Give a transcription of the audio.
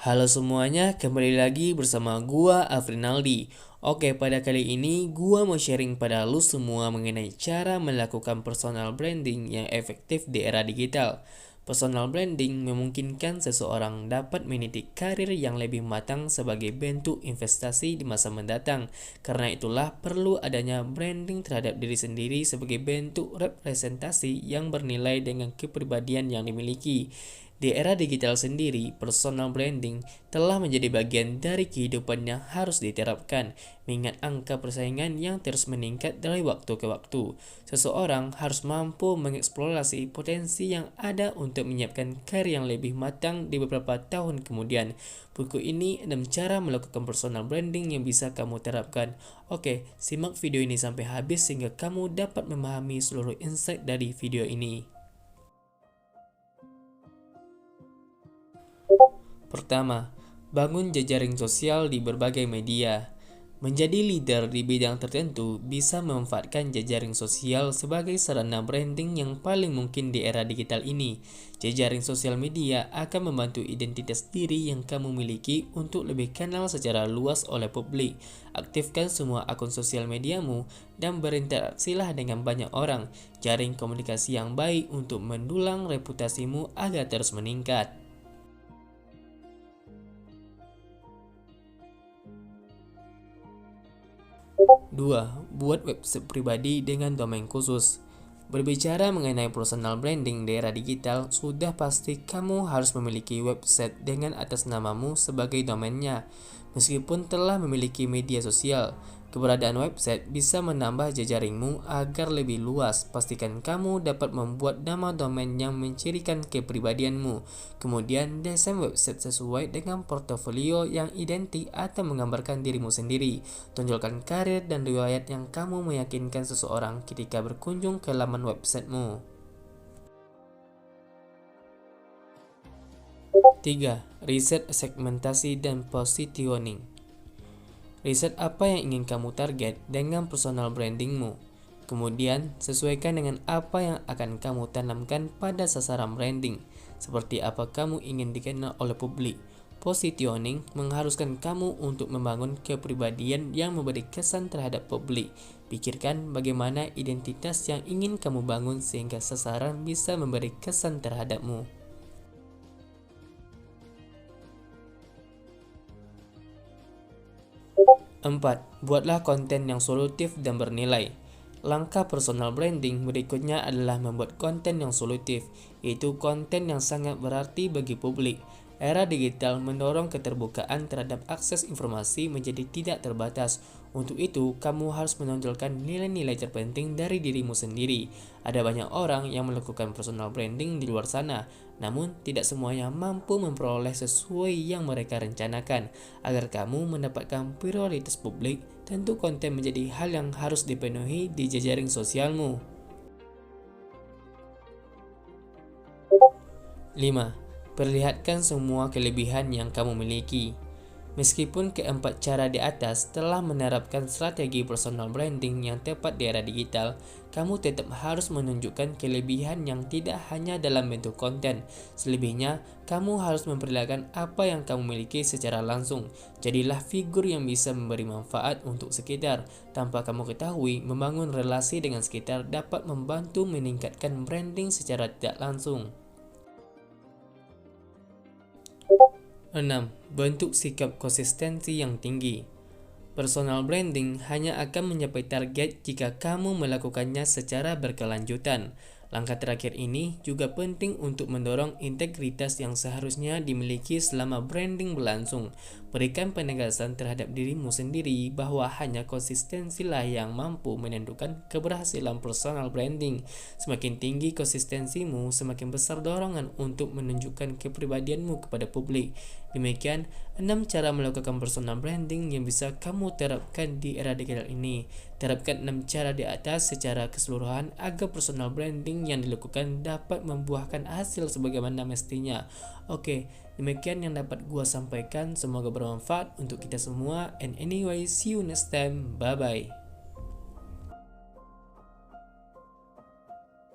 Halo semuanya, kembali lagi bersama gua Afrinaldi. Oke, pada kali ini gua mau sharing pada lu semua mengenai cara melakukan personal branding yang efektif di era digital. Personal branding memungkinkan seseorang dapat meniti karir yang lebih matang sebagai bentuk investasi di masa mendatang. Karena itulah perlu adanya branding terhadap diri sendiri sebagai bentuk representasi yang bernilai dengan kepribadian yang dimiliki. Di era digital sendiri, personal branding telah menjadi bagian dari kehidupan yang harus diterapkan, mengingat angka persaingan yang terus meningkat dari waktu ke waktu. Seseorang harus mampu mengeksplorasi potensi yang ada untuk menyiapkan karir yang lebih matang di beberapa tahun kemudian. Buku ini 6 cara melakukan personal branding yang bisa kamu terapkan. Oke, simak video ini sampai habis sehingga kamu dapat memahami seluruh insight dari video ini. Pertama, bangun jejaring sosial di berbagai media. Menjadi leader di bidang tertentu bisa memanfaatkan jejaring sosial sebagai sarana branding yang paling mungkin di era digital ini. Jejaring sosial media akan membantu identitas diri yang kamu miliki untuk lebih kenal secara luas oleh publik. Aktifkan semua akun sosial mediamu dan berinteraksilah dengan banyak orang. Jaring komunikasi yang baik untuk mendulang reputasimu agar terus meningkat. 2. Buat website pribadi dengan domain khusus. Berbicara mengenai personal branding di era digital, sudah pasti kamu harus memiliki website dengan atas namamu sebagai domainnya. Meskipun telah memiliki media sosial, keberadaan website bisa menambah jejaringmu agar lebih luas. Pastikan kamu dapat membuat nama domain yang mencirikan kepribadianmu. Kemudian, desain website sesuai dengan portofolio yang identik atau menggambarkan dirimu sendiri. Tunjukkan karir dan riwayat yang kamu meyakinkan seseorang ketika berkunjung ke laman websitemu. 3. Riset segmentasi dan positioning. Riset apa yang ingin kamu target dengan personal brandingmu. Kemudian, sesuaikan dengan apa yang akan kamu tanamkan pada sasaran branding, seperti apa kamu ingin dikenal oleh publik. Positioning mengharuskan kamu untuk membangun kepribadian yang memberi kesan terhadap publik. Pikirkan bagaimana identitas yang ingin kamu bangun sehingga sasaran bisa memberi kesan terhadapmu. 4. Buatlah konten yang solutif dan bernilai. Langkah personal branding berikutnya adalah membuat konten yang solutif, yaitu konten yang sangat berarti bagi publik. Era digital mendorong keterbukaan terhadap akses informasi menjadi tidak terbatas. Untuk itu, kamu harus menonjolkan nilai-nilai terpenting dari dirimu sendiri. Ada banyak orang yang melakukan personal branding di luar sana, namun tidak semuanya mampu memperoleh sesuai yang mereka rencanakan. Agar kamu mendapatkan prioritas publik, tentu konten menjadi hal yang harus dipenuhi di jejaring sosialmu. 5. Perlihatkan semua kelebihan yang kamu miliki. Meskipun keempat cara di atas telah menerapkan strategi personal branding yang tepat di era digital, kamu tetap harus menunjukkan kelebihan yang tidak hanya dalam bentuk konten. Selebihnya, kamu harus memperlihatkan apa yang kamu miliki secara langsung. Jadilah figur yang bisa memberi manfaat untuk sekitar. Tanpa kamu ketahui, membangun relasi dengan sekitar dapat membantu meningkatkan branding secara tidak langsung. 6. Bentuk sikap konsistensi yang tinggi. Personal branding hanya akan mencapai target jika kamu melakukannya secara berkelanjutan. Langkah terakhir ini juga penting untuk mendorong integritas yang seharusnya dimiliki selama branding berlangsung. Berikan penegasan terhadap dirimu sendiri bahwa hanya konsistensilah yang mampu menentukan keberhasilan personal branding. Semakin tinggi konsistensimu, semakin besar dorongan untuk menunjukkan kepribadianmu kepada publik. Demikian 6 cara melakukan personal branding yang bisa kamu terapkan di era digital ini. Terapkan 6 cara di atas secara keseluruhan agar personal branding yang dilakukan dapat membuahkan hasil sebagaimana mestinya. Oke, demikian yang dapat gua sampaikan. Semoga bermanfaat untuk kita semua. And anyway, see you next time. Bye bye.